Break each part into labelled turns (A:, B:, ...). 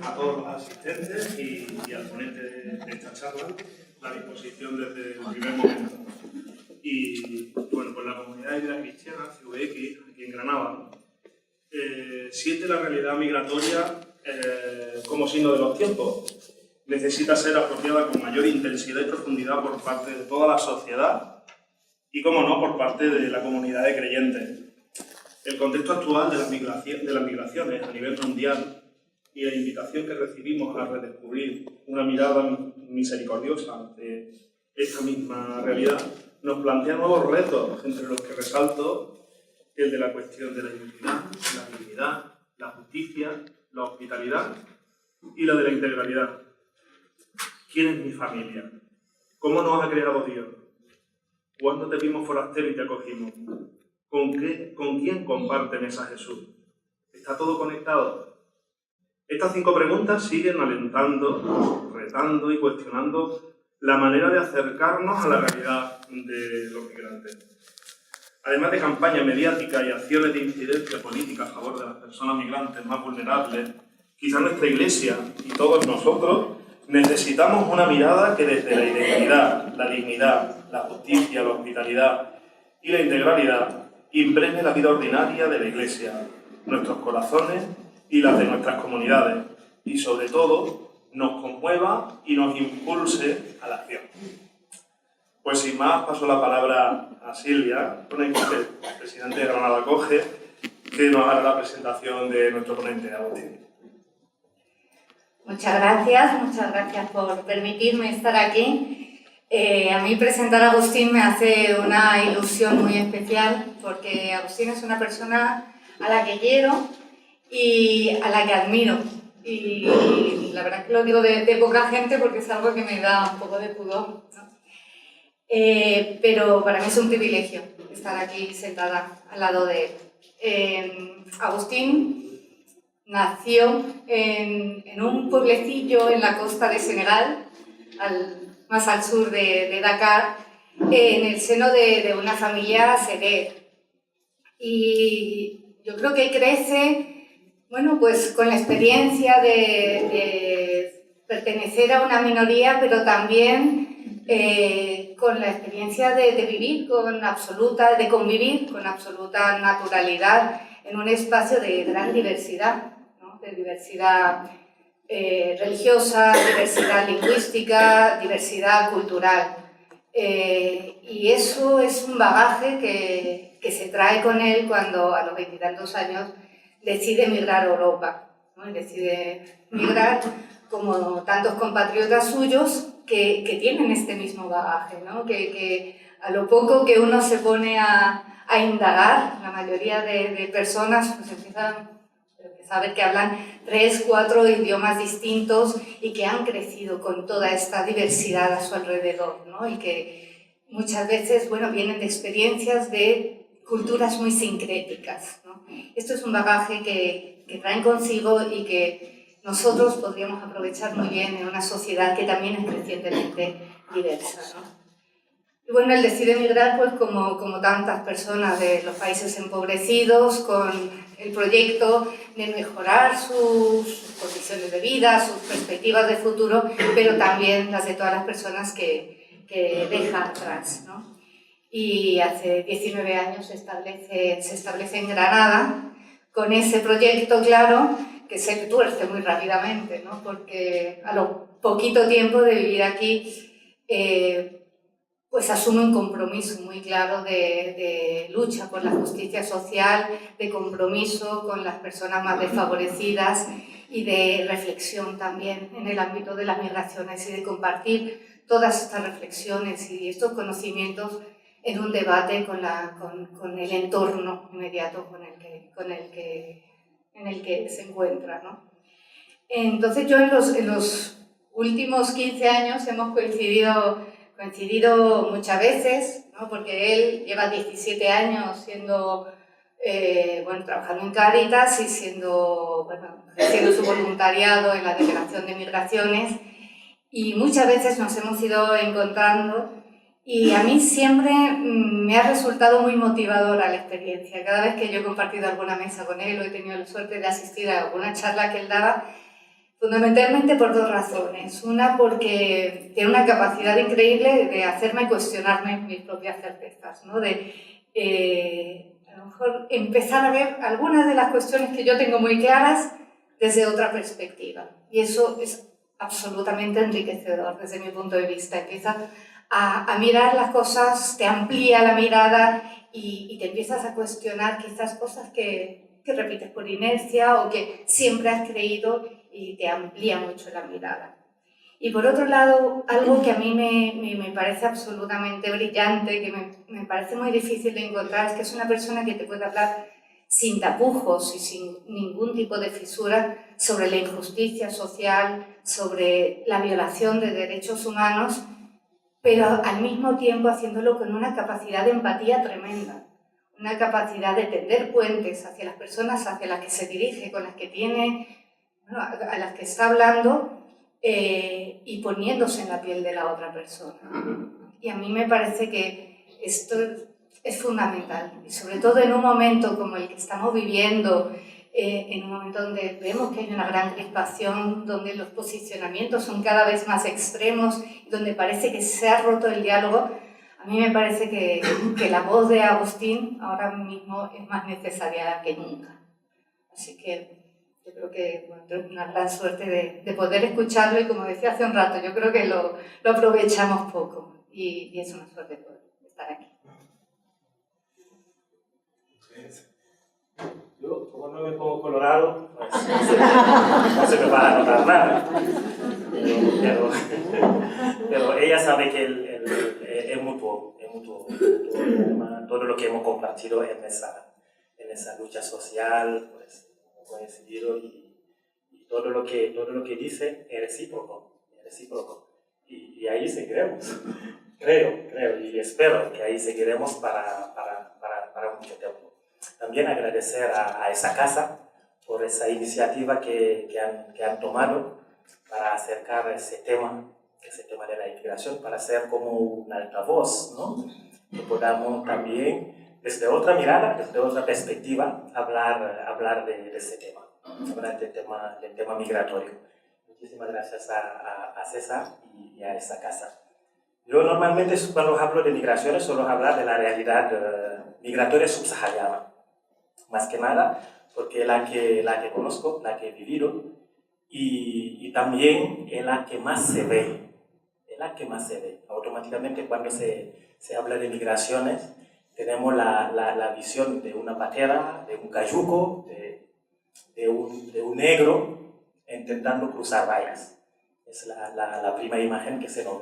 A: a todos los asistentes y al ponente de esta charla la disposición desde el primer momento. Y bueno, pues la comunidad de vida cristiana, CVX, aquí en Granada, siente la realidad migratoria como signo de los tiempos. Necesita ser apropiada con mayor intensidad y profundidad por parte de toda la sociedad y, como no, por parte de la comunidad de creyentes. El contexto actual de las migraciones a nivel mundial y la invitación que recibimos a redescubrir una mirada misericordiosa ante esta misma realidad nos plantea nuevos retos, entre los que resalto el de la cuestión de la identidad, la dignidad, la justicia, la hospitalidad y la de la integralidad. ¿Quién es mi familia? ¿Cómo nos ha creado Dios? ¿Cuándo te vimos forastero y te acogimos? ¿Con quién comparte mesa Jesús? ¿Está todo conectado? Estas 5 preguntas siguen alentando, retando y cuestionando la manera de acercarnos a la realidad de los migrantes. Además de campañas mediáticas y acciones de incidencia política a favor de las personas migrantes más vulnerables, quizá nuestra Iglesia y todos nosotros necesitamos una mirada que desde la identidad, la dignidad, la justicia, la hospitalidad y la integralidad impregne la vida ordinaria de la Iglesia, nuestros corazones y las de nuestras comunidades, y sobre todo nos conmueva y nos impulse a la acción. Pues sin más, paso la palabra a Silvia, presidente de Granada Acoge, que nos hará la presentación de nuestro ponente, Agustín.
B: Muchas gracias por permitirme estar aquí. A mí presentar a Agustín me hace una ilusión muy especial, porque Agustín es una persona a la que quiero y a la que admiro. Y la verdad es que lo digo de poca gente porque es algo que me da un poco de pudor, ¿no? Pero para mí es un privilegio estar aquí sentada al lado de él. Agustín nació en un pueblecillo en la costa de Senegal, más al sur de Dakar, en el seno de una familia serer. Y yo creo que crece, bueno, pues con la experiencia de pertenecer a una minoría, pero también con la experiencia de vivir de convivir con absoluta naturalidad en un espacio de gran diversidad, ¿no? De diversidad religiosa, diversidad lingüística, diversidad cultural. Y eso es un bagaje que se trae con él cuando a los 20 y tantos años decide emigrar a Europa, ¿no? Y decide migrar como tantos compatriotas suyos que tienen este mismo bagaje, ¿no? Que a lo poco que uno se pone a indagar, la mayoría de personas pues empiezan a ver que hablan 3, 4 idiomas distintos y que han crecido con toda esta diversidad a su alrededor, ¿no? Y que muchas veces, bueno, vienen de experiencias de culturas muy sincréticas, ¿no? Esto es un bagaje que traen consigo y que nosotros podríamos aprovechar muy bien en una sociedad que también es crecientemente diversa, ¿no? Y bueno, él decide emigrar pues como tantas personas de los países empobrecidos, con el proyecto de mejorar sus condiciones de vida, sus perspectivas de futuro, pero también las de todas las personas que deja atrás, ¿no? Y hace 19 años se establece en Granada con ese proyecto claro que se tuerce muy rápidamente, ¿no? Porque a lo poquito tiempo de vivir aquí pues asume un compromiso muy claro de lucha por la justicia social, de compromiso con las personas más desfavorecidas y de reflexión también en el ámbito de las migraciones y de compartir todas estas reflexiones y estos conocimientos en un debate con el entorno inmediato en el que se encuentra, ¿no? Entonces yo en los últimos 15 años hemos coincidido muchas veces, ¿no? Porque él lleva 17 años trabajando en Cáritas y haciendo su voluntariado en la Delegación de Migraciones, y muchas veces nos hemos ido encontrando y a mí siempre me ha resultado muy motivadora la experiencia. Cada vez que yo he compartido alguna mesa con él o he tenido la suerte de asistir a alguna charla que él daba, Fundamentalmente por dos razones. Una, porque tiene una capacidad increíble de hacerme cuestionarme mis propias certezas, ¿no? A lo mejor empezar a ver algunas de las cuestiones que yo tengo muy claras desde otra perspectiva. Y eso es absolutamente enriquecedor desde mi punto de vista. Empieza a mirar las cosas, te amplía la mirada y te empiezas a cuestionar quizás cosas que repites por inercia o que siempre has creído y te amplía mucho la mirada. Y por otro lado, algo que a mí me parece absolutamente brillante, que me parece muy difícil de encontrar, es que es una persona que te puede hablar sin tapujos y sin ningún tipo de fisura sobre la injusticia social, sobre la violación de derechos humanos, pero al mismo tiempo haciéndolo con una capacidad de empatía tremenda, una capacidad de tender puentes hacia las personas hacia las que se dirige, con las que tiene, bueno, a las que está hablando, y poniéndose en la piel de la otra persona. Y a mí me parece que esto es fundamental, y sobre todo en un momento como el que estamos viviendo, en un momento donde vemos que hay una gran crispación, donde los posicionamientos son cada vez más extremos, donde parece que se ha roto el diálogo. A mí me parece que la voz de Agustín ahora mismo es más necesaria que nunca. Así que yo creo que bueno, tengo una gran suerte de poder escucharlo y, como decía hace un rato, yo creo que lo aprovechamos poco y es una suerte poder estar aquí.
C: Yo, como no me pongo colorado, pues, no se me va a notar nada. Pero ella sabe que es mutuo, todo lo que hemos compartido en esa lucha social, pues, hemos coincidido y todo lo que dice es recíproco. Y ahí seguiremos, creo y espero que ahí seguiremos para mucho tiempo. También agradecer a esa casa por esa iniciativa que han tomado para acercar ese tema de la inmigración, para ser como un altavoz, ¿no? Que podamos también, desde otra mirada, desde otra perspectiva, hablar de ese tema, hablar del tema migratorio. Muchísimas gracias a César y a esa casa. Yo normalmente cuando hablo de migraciones suelo hablar de la realidad migratoria subsahariana, más que nada porque la que conozco, la que he vivido y también es la que más se ve, Automáticamente cuando se habla de migraciones tenemos la visión de una patera, de un cayuco, de un negro intentando cruzar vallas. Es la primera imagen que se nos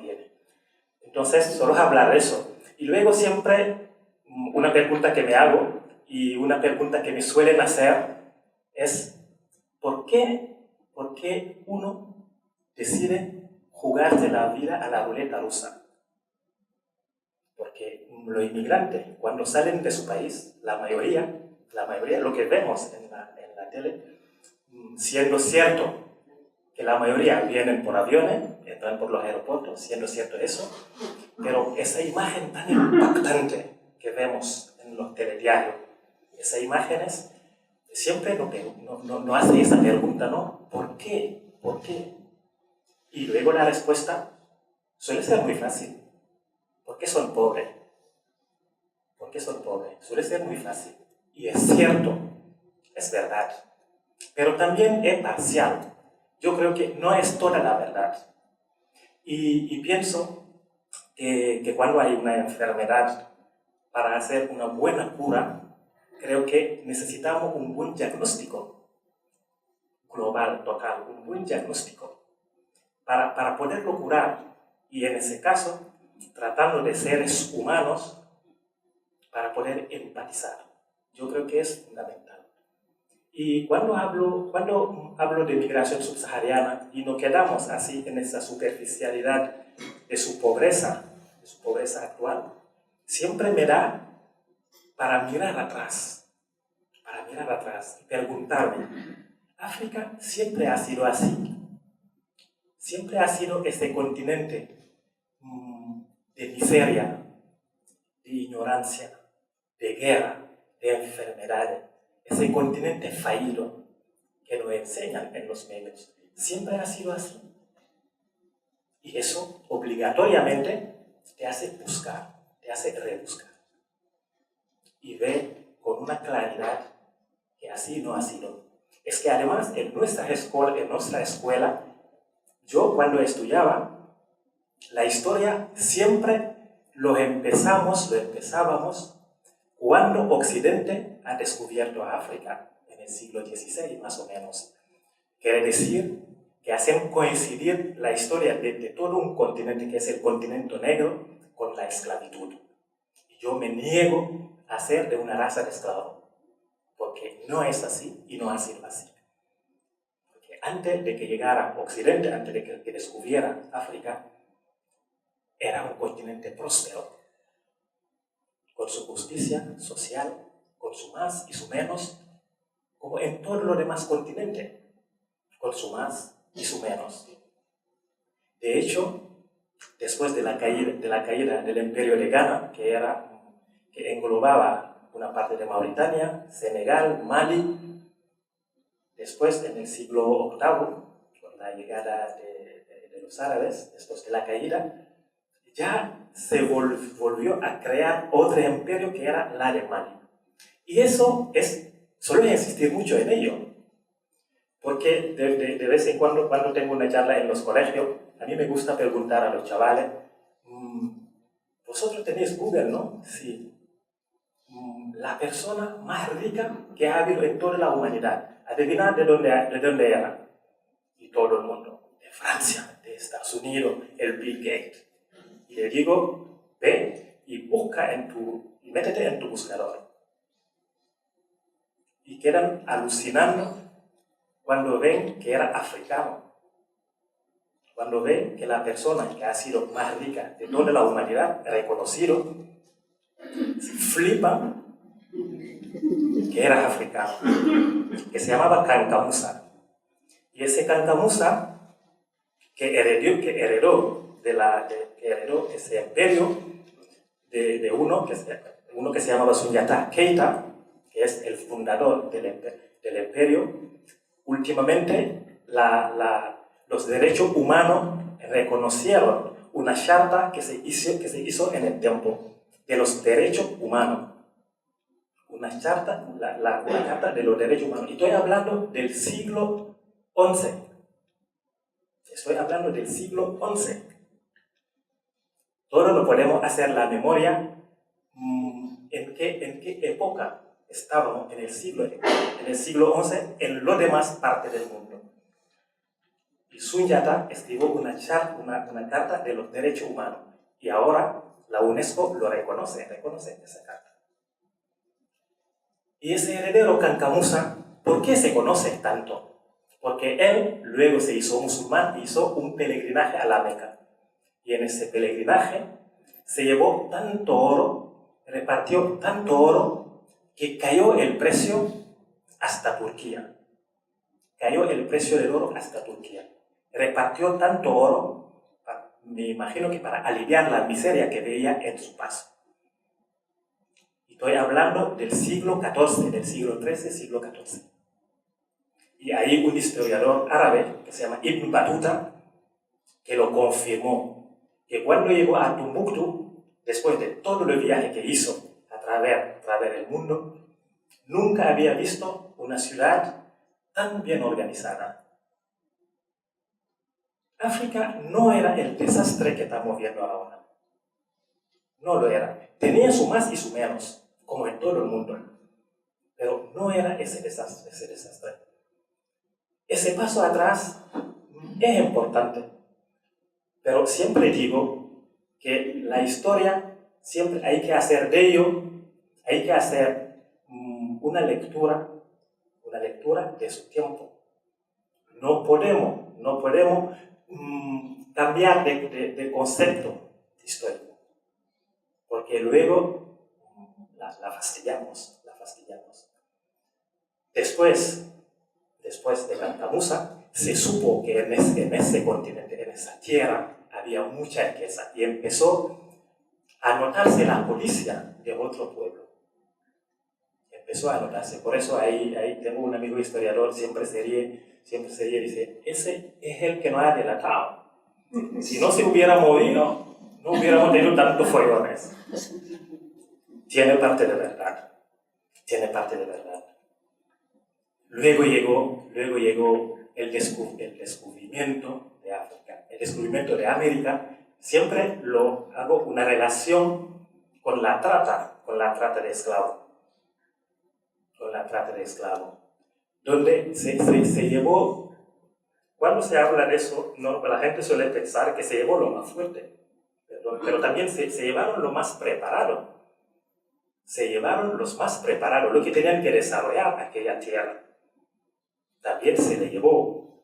C: viene. Entonces, solo hablar de eso. Y luego siempre una pregunta que me hago y una pregunta que me suelen hacer es ¿por qué uno decide jugarse la vida a la ruleta rusa? Porque los inmigrantes, cuando salen de su país, la mayoría, lo que vemos en la tele, siendo cierto que la mayoría vienen por aviones, entran por los aeropuertos, siendo cierto eso, pero esa imagen tan impactante que vemos en los telediarios, esas imágenes, siempre no hace esa pregunta, ¿no? ¿Por qué? Y luego la respuesta suele ser muy fácil. ¿Por qué son pobres? Suele ser muy fácil. Y es cierto, es verdad. Pero también es parcial. Yo creo que no es toda la verdad. Y pienso que cuando hay una enfermedad, para hacer una buena cura, creo que necesitamos un buen diagnóstico global, total, un buen diagnóstico para poderlo curar. Y en ese caso, tratando de seres humanos, para poder empatizar. Yo creo que es fundamental. Y cuando hablo de migración subsahariana y nos quedamos así en esa superficialidad de su pobreza actual, siempre me da para mirar atrás y preguntarme, ¿África siempre ha sido así? Siempre ha sido ese continente de miseria, de ignorancia, de guerra, de enfermedades, ese continente fallido que nos enseñan en los medios. Siempre ha sido así. Y eso obligatoriamente te hace buscar, te hace rebuscar. Y ver con una claridad que así no ha sido. Es que además en nuestra escuela, yo cuando estudiaba, la historia siempre lo empezábamos cuando Occidente ha descubierto a África, en el siglo XVI más o menos. Quiere decir que hacen coincidir la historia de todo un continente, que es el continente negro, con la esclavitud. Y yo me niego a ser de una raza de esclavos, porque no es así y no ha sido así. Porque antes de que llegara Occidente, antes de que descubriera África, era un continente próspero, con su justicia social, con su más y su menos, como en todo lo demás continente, con su más y su menos. De hecho, después de la caída del Imperio de Ghana, que englobaba una parte de Mauritania, Senegal, Mali, después en el siglo VIII, con la llegada de los árabes, después de la caída, ya se volvió a crear otro imperio que era la de Mali. Y eso suele insistir mucho en ello, porque de vez en cuando tengo una charla en los colegios, a mí me gusta preguntar a los chavales, vosotros tenéis Google, ¿no? Sí. La persona más rica que ha habido en toda la humanidad, adivinad de dónde era. Y todo el mundo, de Francia, de Estados Unidos, el Bill Gates. Y le digo, ve y busca y métete en tu buscador. Y quedan alucinando cuando ven que era africano. Cuando ven que la persona que ha sido más rica de toda la humanidad, reconocido, flipan que era africano, que se llamaba Kanka-Musa. Y ese Kanka-Musa que heredó ese imperio de uno que se llamaba Sundiata Keita, que es el fundador del imperio. Últimamente los derechos humanos reconocieron una charta que se hizo en el tiempo de los derechos humanos. Una charta, la carta de los derechos humanos. Y estoy hablando del siglo XI. Estoy hablando del siglo XI. Todos lo podemos hacer la memoria en qué época estábamos en el siglo XI en las demás partes del mundo. Y Sundiata escribió una carta de los derechos humanos. Y ahora la UNESCO lo reconoce esa carta. Y ese heredero Kanka-Musa, ¿por qué se conoce tanto? Porque él luego se hizo musulmán y hizo un peregrinaje a la Meca. Y en ese peregrinaje se llevó tanto oro, repartió tanto oro, que cayó el precio hasta Turquía. Cayó el precio del oro hasta Turquía. Repartió tanto oro, me imagino que para aliviar la miseria que veía en su paso. Estoy hablando del siglo XIV, del siglo XIII, siglo XIV. Y hay un historiador árabe que se llama Ibn Battuta que lo confirmó, que cuando llegó a Tombuctú, después de todo el viaje que hizo a través del mundo, nunca había visto una ciudad tan bien organizada. África no era el desastre que estamos viendo ahora. No lo era. Tenía su más y su menos, como en todo el mundo. Pero no era ese desastre. Ese paso atrás es importante. Pero siempre digo que la historia, siempre hay que hacer de ello, hay que hacer una lectura de su tiempo. No podemos cambiar de concepto histórico, porque luego la fastidiamos. Después de Kanka-Musa, se supo que en ese continente, en esa tierra, había mucha riqueza y empezó a notarse la codicia de otro pueblo. empezó a notarse. Por eso ahí tengo un amigo historiador, siempre se ríe, dice, ese es el que nos ha delatado. Si no se hubiera movido, no hubiéramos tenido tantos follones. Tiene parte de verdad. Luego llegó el descubrimiento de África. El descubrimiento de América siempre lo hago una relación con la trata de esclavos. Donde se llevó, cuando se habla de eso, no, la gente suele pensar que se llevó lo más fuerte, pero también se llevaron lo más preparado. Lo que tenían que desarrollar aquella tierra. También se le llevó.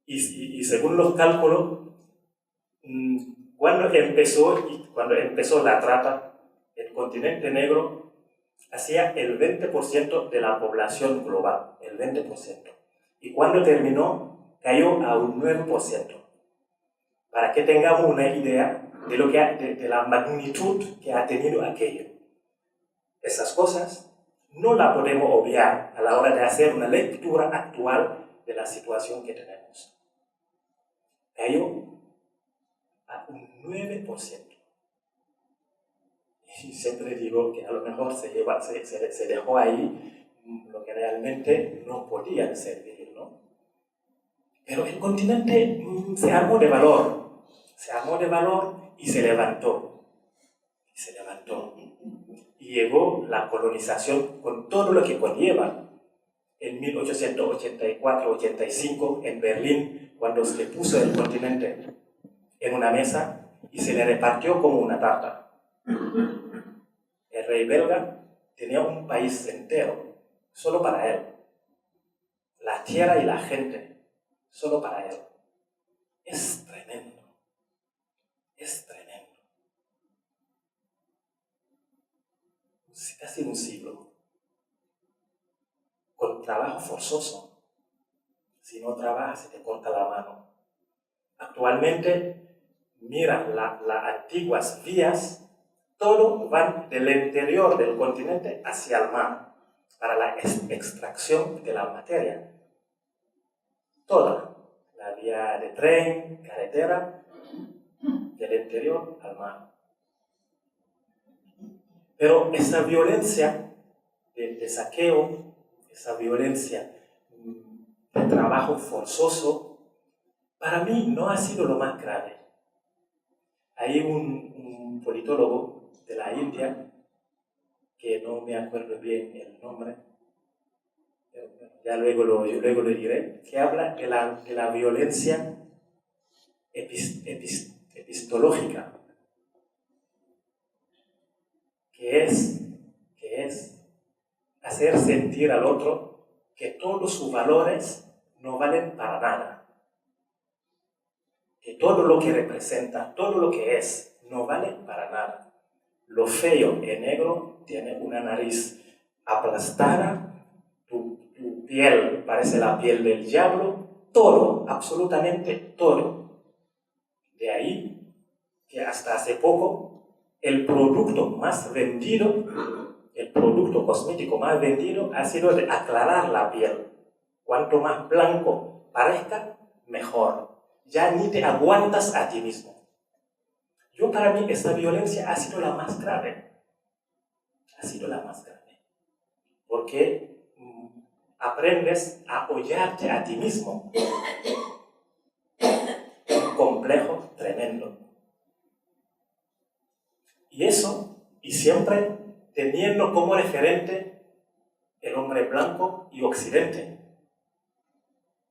C: Y según los cálculos, cuando empezó la trata, el continente negro hacía el 20% de la población global, el 20%. Y cuando terminó, cayó a un 9%. Para que tengamos una idea de la magnitud que ha tenido aquello. Esas cosas no las podemos obviar a la hora de hacer una lectura actual de la situación que tenemos. Cayó a un 9%. Y siempre digo que a lo mejor se dejó ahí lo que realmente no podía servir, ¿no? Pero el continente se armó de valor y se levantó. Y llegó la colonización con todo lo que conlleva. En 1884-85, en Berlín, cuando se puso el continente en una mesa y se le repartió como una tarta. El rey belga tenía un país entero, solo para él. La tierra y la gente, solo para él. Es tremendo. Casi un siglo. Con trabajo forzoso. Si no trabajas, se te corta la mano. Actualmente, mira las antiguas vías, todo van del interior del continente hacia el mar, para la extracción de la materia. Toda, la vía de tren, carretera, del interior al mar. Pero esa violencia de saqueo, esa violencia de trabajo forzoso, para mí no ha sido lo más grave. Hay un politólogo de la India, que no me acuerdo bien el nombre, ya luego lo diré, que habla de la violencia epistológica, que es hacer sentir al otro que todos sus valores no valen para nada, que todo lo que representa, todo lo que es, no vale para nada. Lo feo y negro tiene una nariz aplastada, tu piel parece la piel del diablo, todo, absolutamente todo. De ahí que hasta hace poco el producto más vendido, el producto cosmético más vendido ha sido de aclarar la piel. Cuanto más blanco parezca, mejor. Ya ni te aguantas a ti mismo. Para mí, esa violencia ha sido la más grave. Porque aprendes a odiarte a ti mismo. Un complejo tremendo. Y siempre teniendo como referente el hombre blanco y Occidente.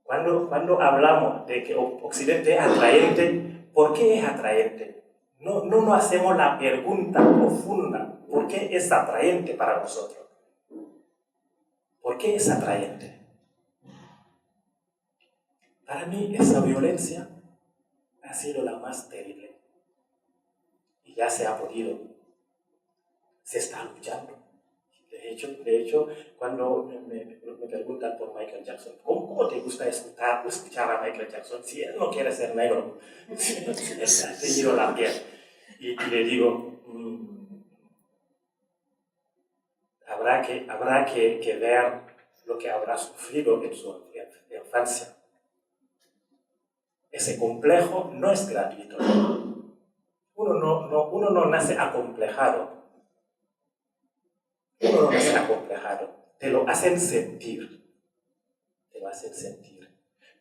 C: Cuando hablamos de que Occidente es atraente, ¿por qué es atraente? No nos hacemos la pregunta profunda, ¿por qué es atraente para nosotros? ¿Por qué es atraente? Para mí esa violencia ha sido la más terrible. Y ya se ha podido. Se está luchando. De hecho, cuando me preguntan por Michael Jackson, ¿cómo te gusta escuchar a Michael Jackson si él no quiere ser negro? Él se ha teñido la piel. Y le digo, habrá que ver lo que habrá sufrido en su infancia. Ese complejo no es gratuito. Uno no nace acomplejado. Uno no nace acomplejado. Te lo hacen sentir. Te lo hacen sentir.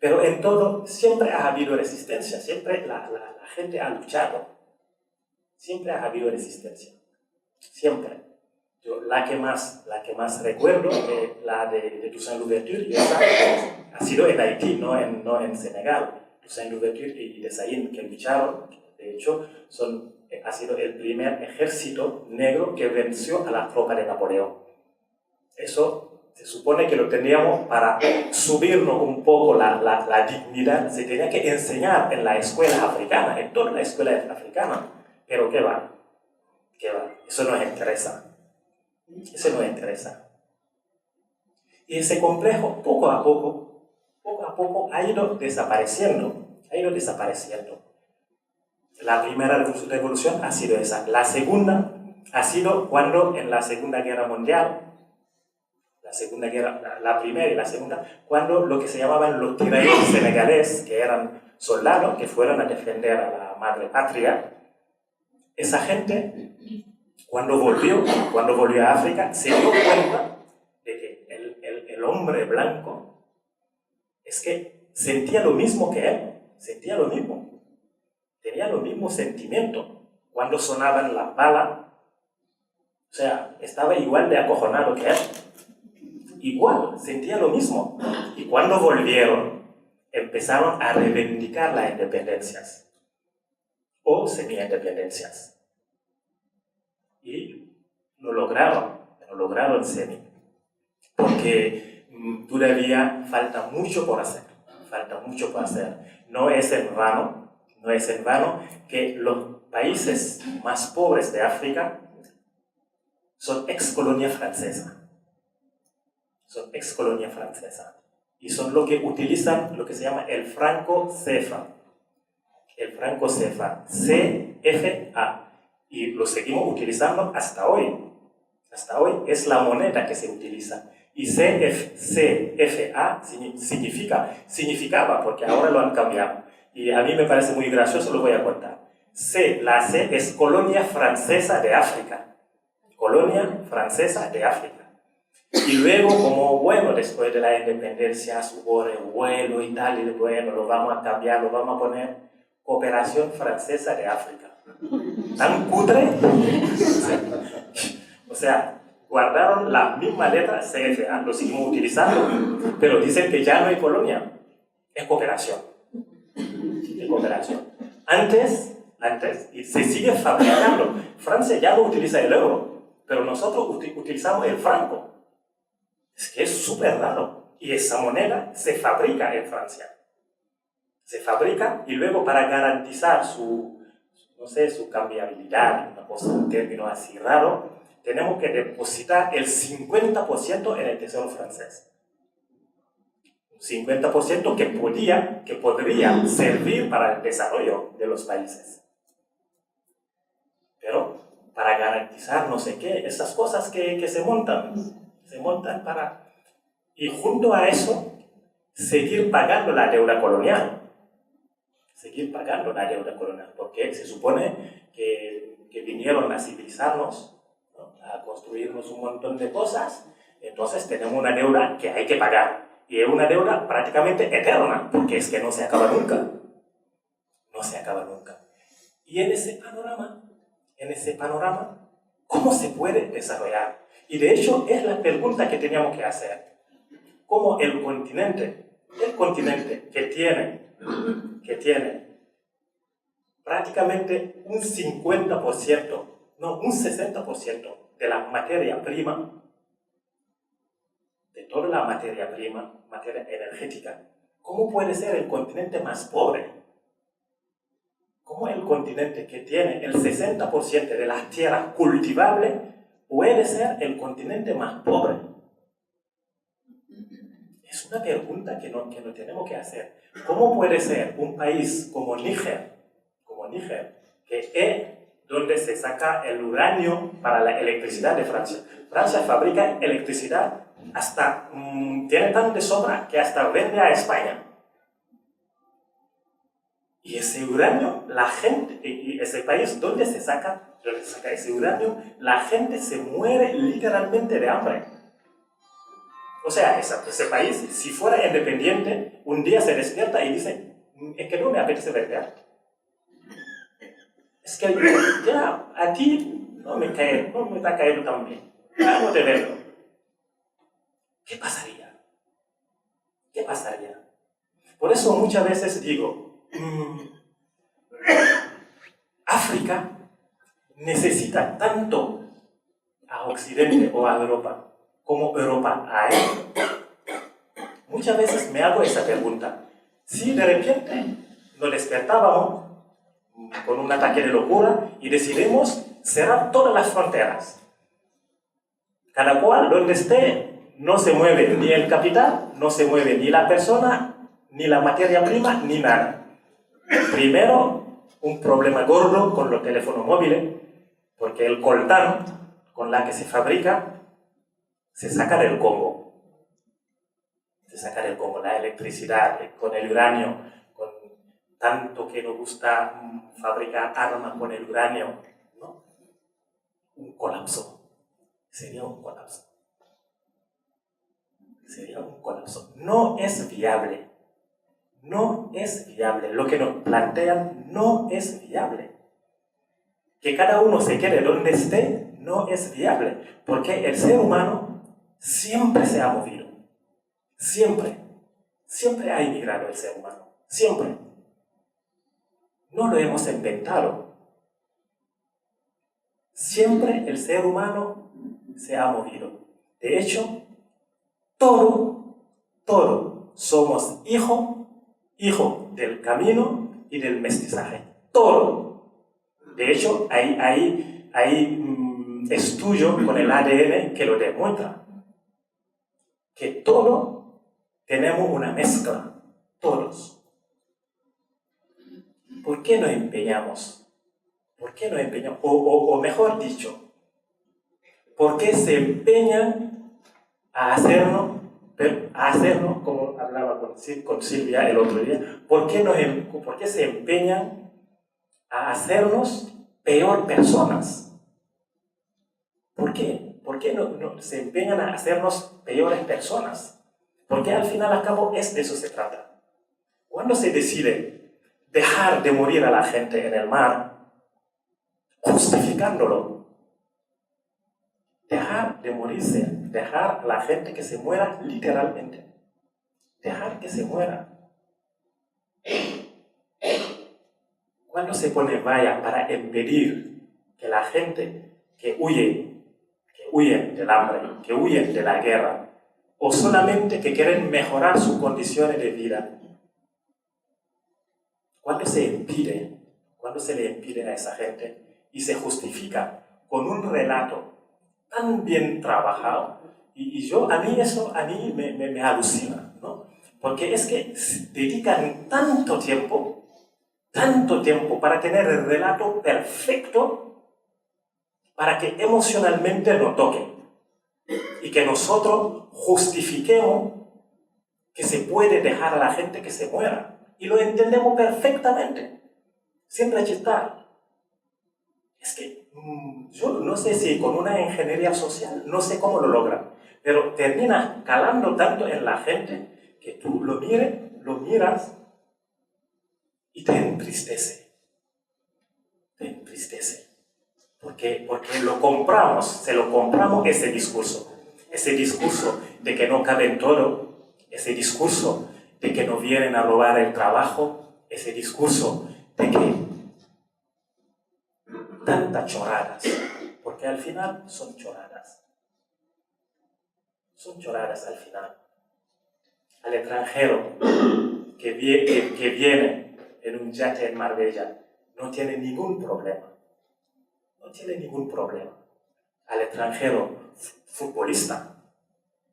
C: Pero en todo siempre ha habido resistencia. Siempre la gente ha luchado. Siempre ha habido resistencia. Siempre. La que más recuerdo, la de Toussaint Louverture, ha sido en Haití, no en Senegal. Toussaint Louverture y Desailly, que lucharon, de hecho, ha sido el primer ejército negro que venció a la tropa de Napoleón. Eso se supone que lo teníamos para subirnos un poco la dignidad. Se tenía que enseñar en la escuela africana, en toda la escuela africana. Pero ¿qué va? ¿Qué va? Eso nos interesa. Eso nos interesa. Y ese complejo, poco a poco, ha ido desapareciendo. La primera revolución ha sido esa. La segunda ha sido cuando en la Segunda Guerra Mundial, la primera y la segunda, cuando lo que se llamaban los tirailleurs senegaleses, que eran soldados que fueron a defender a la madre patria, esa gente, cuando volvió a África, se dio cuenta de que el hombre blanco es que sentía lo mismo que él, tenía lo mismo sentimiento cuando sonaban las balas, o sea, estaba igual de acojonado que él, igual, sentía lo mismo. Y cuando volvieron, empezaron a reivindicar las independencias o semi-independencias. Y lo lograron semi. Porque todavía falta mucho por hacer. No es en vano que los países más pobres de África son ex-colonia francesa. Y son lo que utilizan lo que se llama el franco CFA. CFA. Y lo seguimos utilizando hasta hoy. Hasta hoy es la moneda que se utiliza. Y CFA significaba, porque ahora lo han cambiado. Y a mí me parece muy gracioso, lo voy a contar. La C es Colonia Francesa de África. Y luego, como bueno, después de la independencia hubo revuelo y tal, y bueno, lo vamos a cambiar, lo vamos a poner Cooperación Francesa de África. ¿Tan cutre? O sea, guardaron la misma letra CFA, lo seguimos utilizando, pero dicen que ya no hay colonia, es cooperación. Antes, y se sigue fabricando. Francia ya no utiliza el euro, pero nosotros utilizamos el franco. Es que es súper raro. Y esa moneda se fabrica en Francia. Se fabrica y luego para garantizar su cambiabilidad, un término así raro, tenemos que depositar el 50% en el tesoro francés. Un 50% que podría servir para el desarrollo de los países. Pero para garantizar no sé qué, esas cosas que se montan para... Y junto a eso, seguir pagando la deuda colonial. Porque se supone que vinieron a civilizarnos, ¿no? A construirnos un montón de cosas, entonces tenemos una deuda que hay que pagar. Y es una deuda prácticamente eterna, porque es que no se acaba nunca. Y en ese panorama, ¿cómo se puede desarrollar? Y de hecho es la pregunta que teníamos que hacer. ¿Cómo el continente que tiene prácticamente un 50%, no, un 60% de la materia prima, de toda la materia prima, materia energética, ¿cómo puede ser el continente más pobre? ¿Cómo el continente que tiene el 60% de la tierra cultivable puede ser el continente más pobre? Es una pregunta que no tenemos que hacer. ¿Cómo puede ser un país como Níger, que es donde se saca el uranio para la electricidad de Francia. Francia fabrica electricidad hasta, tiene tan de sobra que hasta vende a España. Y ese uranio, la gente, y ese país donde se saca ese uranio, la gente se muere literalmente de hambre. O sea, ese país, si fuera independiente, un día se despierta y dice, es que no me apetece vender. Es que ya a ti no me está cayendo tan bien. Ya no te vendo. ¿Qué pasaría? ¿Qué pasaría? Por eso muchas veces digo, África necesita tanto a Occidente o a Europa como Europa a él. Muchas veces me hago esa pregunta. Si de repente nos despertábamos con un ataque de locura y decidimos cerrar todas las fronteras, cada cual donde esté no se mueve ni el capital, no se mueve ni la persona, ni la materia prima, ni nada. Primero, un problema gordo con los teléfonos móviles, porque el coltán con la que se fabrica se saca del Congo. Se saca del Congo la electricidad, con el uranio, con tanto que nos gusta fabricar armas con el uranio, ¿no? Un colapso. Sería un colapso. Sería un colapso. No es viable. No es viable. Lo que nos plantean no es viable. Que cada uno se quede donde esté no es viable. Porque el ser humano siempre se ha movido. Siempre. Siempre ha emigrado el ser humano. Siempre. No lo hemos inventado. Siempre el ser humano se ha movido. De hecho, todo somos hijo del camino y del mestizaje. Todo. De hecho, hay estudios con el ADN que lo demuestra. Que todo tenemos una mezcla. Todos. ¿Por qué nos empeñamos? ¿Por qué nos empeñamos? O mejor dicho, ¿por qué se empeñan a hacernos, como hablaba con Silvia el otro día, ¿por qué se empeñan a hacernos peor personas? ¿Por qué? ¿Por qué no se empeñan a hacernos peores personas? Porque al final y al cabo de eso se trata. Cuando se decide dejar de morir a la gente en el mar, justificándolo, dejar de morirse, dejar a la gente que se muera literalmente, dejar que se muera. Cuando se pone valla para impedir que la gente que huyen del hambre, que huyen de la guerra, o solamente que quieren mejorar sus condiciones de vida, cuando se le impide a esa gente y se justifica con un relato tan bien trabajado, a mí me alucina, ¿no? Porque es que dedican tanto tiempo para tener el relato perfecto para que emocionalmente nos toque y que nosotros justifiquemos que se puede dejar a la gente que se muera. Y lo entendemos perfectamente, sin rechistar. Es que yo no sé si con una ingeniería social, no sé cómo lo logran, pero termina calando tanto en la gente que tú lo miras y te entristece. Te entristece. Porque se lo compramos ese discurso de que no cabe en todo, ese discurso de que nos vienen a robar el trabajo, ese discurso de que tantas choradas, porque al final son choradas. Son choradas al final. Al extranjero que viene en un yate en Marbella no tiene ningún problema. No tiene ningún problema. Al extranjero futbolista,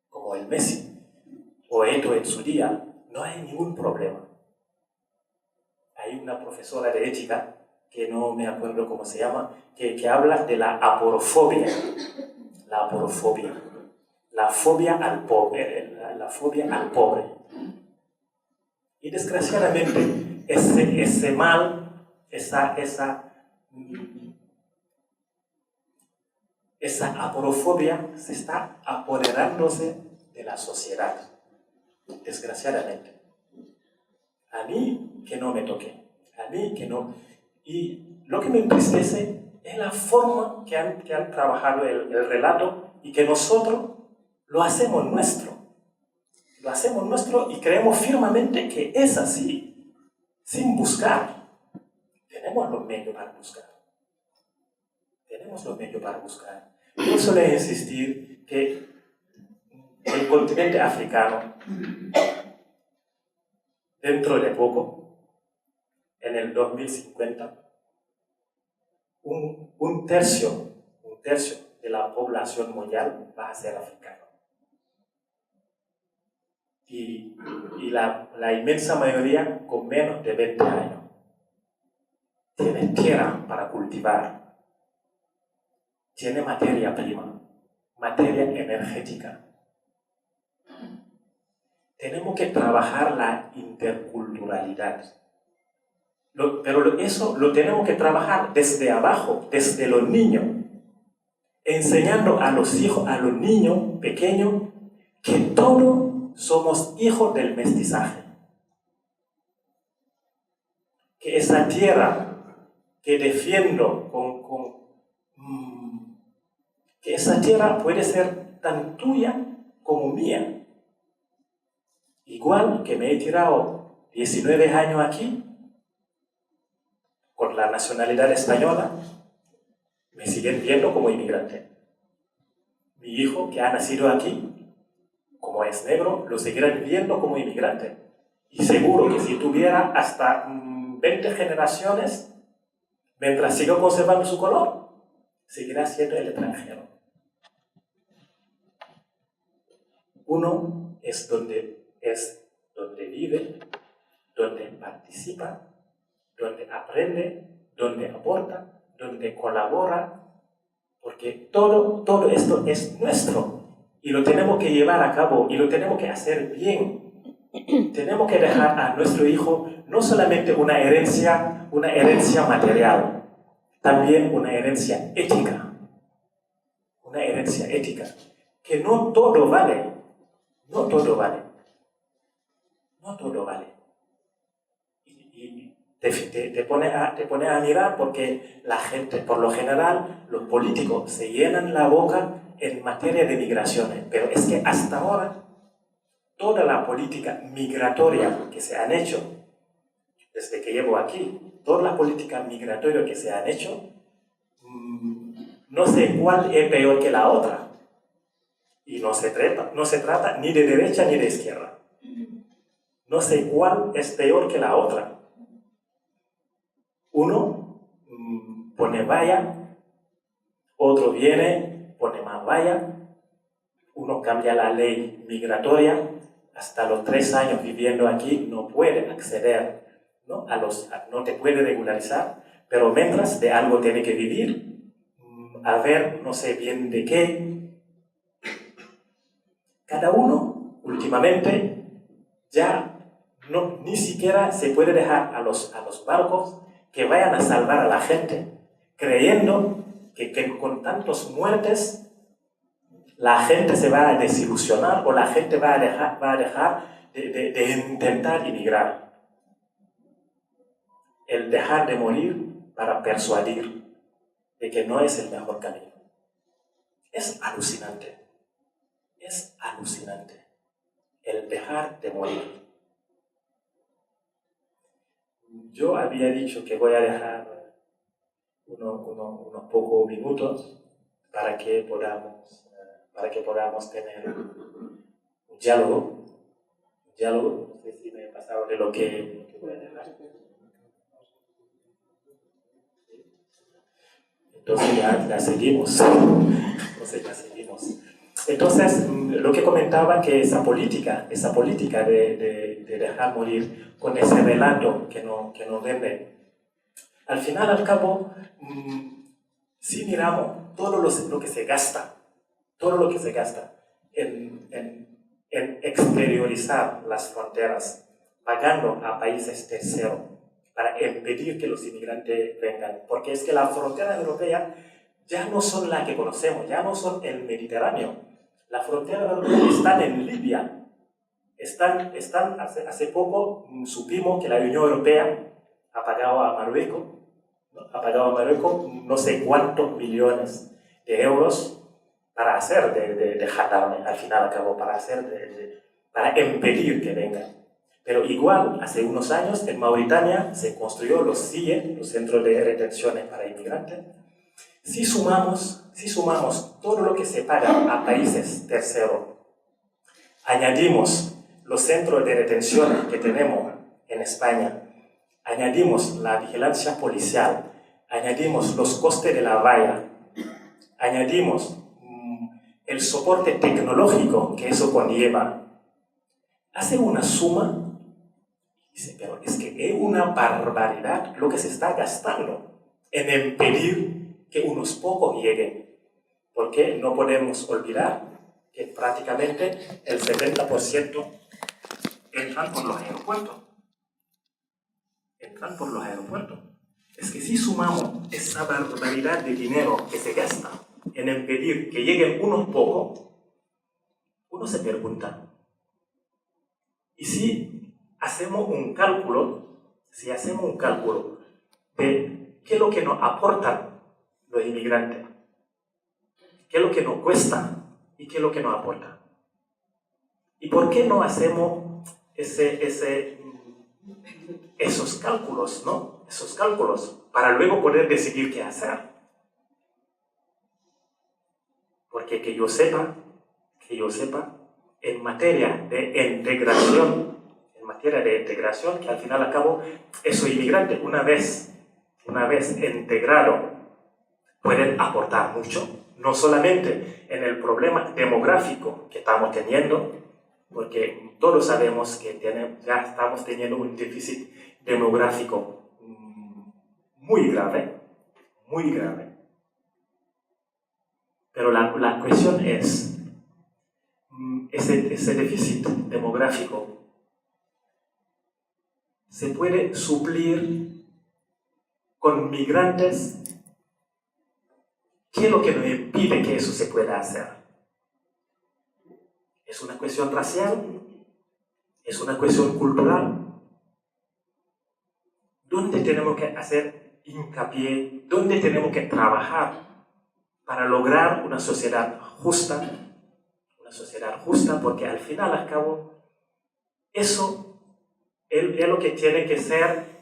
C: como el Messi, o Eto'o en su día, no hay ningún problema. Hay una profesora de ética que no me acuerdo cómo se llama, que habla de la aporofobia. La aporofobia. La fobia al pobre. La fobia al pobre. Y desgraciadamente, ese mal, esa aporofobia se está apoderándose de la sociedad. Desgraciadamente. A mí que no me toque. A mí que no. Y lo que me entristece es la forma que han trabajado el relato y que nosotros lo hacemos nuestro. Lo hacemos nuestro y creemos firmemente que es así, sin buscar. Tenemos los medios para buscar. Tenemos los medios para buscar. Yo suelo insistir que el continente africano, dentro de poco, en el 2050, un tercio de la población mundial va a ser africano. Y la inmensa mayoría con menos de 20 años. Tiene tierra para cultivar, tiene materia prima, materia energética. Tenemos que trabajar la interculturalidad. Pero eso lo tenemos que trabajar desde abajo, desde los niños, enseñando a los hijos, a los niños pequeños, que todos somos hijos del mestizaje. Que esa tierra que defiendo que esa tierra puede ser tan tuya como mía. Igual que me he tirado 19 años aquí, con la nacionalidad española, me siguen viendo como inmigrante. Mi hijo, que ha nacido aquí, como es negro, lo seguirán viendo como inmigrante. Y seguro que si tuviera hasta 20 generaciones, mientras siga conservando su color, seguirá siendo el extranjero. Uno es donde vive, donde participa, donde aprende, donde aporta, donde colabora, porque todo esto es nuestro y lo tenemos que llevar a cabo y lo tenemos que hacer bien. Tenemos que dejar a nuestro hijo no solamente una herencia material, también una herencia ética. Una herencia ética. Que no todo vale. No todo vale. No todo vale. Y te pone a mirar porque la gente, por lo general, los políticos se llenan la boca en materia de migraciones. Pero es que hasta ahora, toda la política migratoria que se han hecho, desde que llevo aquí, toda la política migratoria que se han hecho, no sé cuál es peor que la otra. Y no se trata ni de derecha ni de izquierda. No sé cuál es peor que la otra. Uno pone valla, otro viene, pone más valla, uno cambia la ley migratoria, hasta los 3 años viviendo aquí no puede acceder, ¿no? No te puede regularizar, pero mientras de algo tiene que vivir, a ver, no sé bien de qué. Cada uno, últimamente, ya ni siquiera se puede dejar a los barcos que vayan a salvar a la gente, creyendo que con tantas muertes la gente se va a desilusionar o la gente va a dejar de intentar emigrar. El dejar de morir para persuadir de que no es el mejor camino. Es alucinante. Es alucinante. El dejar de morir. Yo había dicho que voy a dejar unos pocos minutos para que podamos tener un diálogo. No sé si me he pasado de lo que voy a dejar. Entonces ya seguimos. Entonces, lo que comentaba que esa política de dejar morir con ese relato que nos vende, al final, al cabo, si miramos todo lo que se gasta, en exteriorizar las fronteras, pagando a países terceros para impedir que los inmigrantes vengan, porque es que las fronteras europeas ya no son las que conocemos, ya no son el Mediterráneo. Las fronteras europeas están en Libia. Hace poco supimos que la Unión Europea ha pagado a Marruecos, ¿no? Ha pagado a Marruecos no sé cuántos millones de euros para hacer de gendarme, al final acabó, para impedir que vengan. Pero igual, hace unos años, en Mauritania se construyó los CIE, los centros de retenciones para inmigrantes. Si sumamos todo lo que se paga a países terceros, añadimos los centros de retención que tenemos en España, añadimos la vigilancia policial, añadimos los costes de la valla, añadimos el soporte tecnológico que eso conlleva, hace una suma y dice, pero es que es una barbaridad lo que se está gastando en impedir que unos pocos lleguen, porque no podemos olvidar que prácticamente el 70% entran por los aeropuertos. Es que si sumamos esa barbaridad de dinero que se gasta en impedir que lleguen unos pocos, uno se pregunta, ¿y si hacemos un cálculo de qué es lo que nos aportan los inmigrantes, qué es lo que nos cuesta y qué es lo que nos aporta? ¿Y por qué no hacemos esos cálculos, ¿no? Esos cálculos para luego poder decidir qué hacer? Porque que yo sepa, en materia de integración, que al final y al cabo, esos inmigrantes, una vez integrados, pueden aportar mucho, no solamente en el problema demográfico que estamos teniendo, porque todos sabemos que ya estamos teniendo un déficit demográfico muy grave. Pero la cuestión es, ese déficit demográfico se puede suplir con migrantes. ¿Qué es lo que nos impide que eso se pueda hacer? ¿Es una cuestión racial? ¿Es una cuestión cultural? ¿Dónde tenemos que hacer hincapié? ¿Dónde tenemos que trabajar para lograr una sociedad justa? Porque al final, al cabo, eso es lo que tiene que ser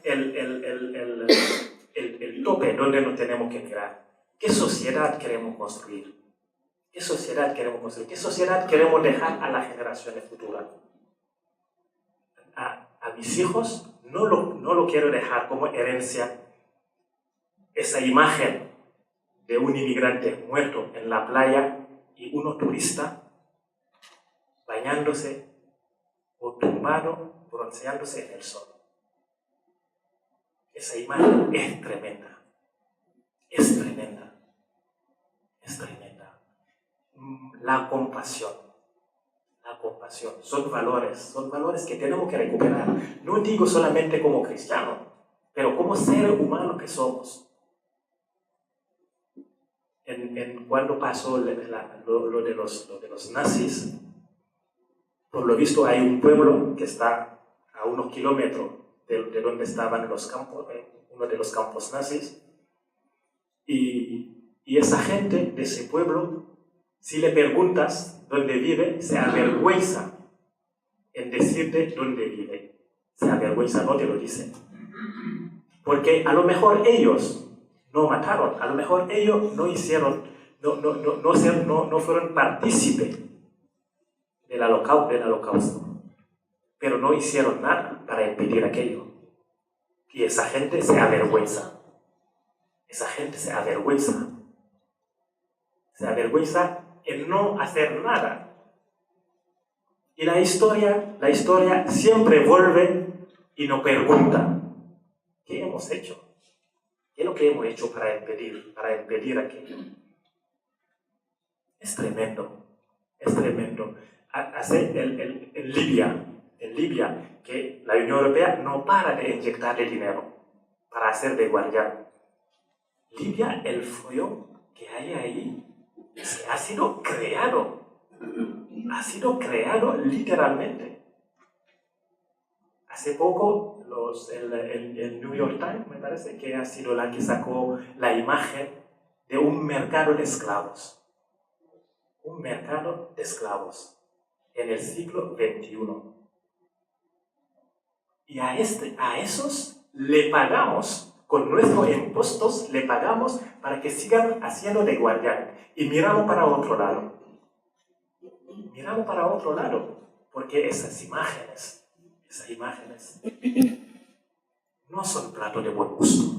C: el tope donde nos tenemos que mirar. ¿Qué sociedad queremos construir? ¿Qué sociedad queremos dejar a las generaciones futuras? A mis hijos no lo quiero dejar como herencia esa imagen de un inmigrante muerto en la playa y uno turista bañándose o tumbado, bronceándose en el sol. Esa imagen es tremenda. La compasión, son valores que tenemos que recuperar. No digo solamente como cristianos, pero como seres humanos que somos. Cuando pasó lo de los nazis, por lo visto hay un pueblo que está a unos kilómetros de donde estaban los campos, uno de los campos nazis, y esa gente de ese pueblo, si le preguntas dónde vive, se avergüenza en decirte dónde vive. Se avergüenza, no te lo dicen. Porque a lo mejor ellos no mataron, a lo mejor ellos no fueron partícipes del holocausto, pero no hicieron nada para impedir aquello. Y esa gente se avergüenza. Se avergüenza en no hacer nada. Y la historia siempre vuelve y nos pregunta, ¿qué hemos hecho? ¿Qué es lo que hemos hecho para impedir aquello? Es tremendo, es tremendo. En Libia, que la Unión Europea no para de inyectarle dinero para hacer de guardián. Libia, el follón que hay ahí, ha sido creado literalmente. Hace poco, el New York Times, me parece, que ha sido la que sacó la imagen de un mercado de esclavos. Un mercado de esclavos en el siglo XXI. Y a esos le pagamos, con nuestros impuestos, le pagamos para que sigan haciendo de guardián. Y miramos para otro lado. Porque esas imágenes no son plato de buen gusto.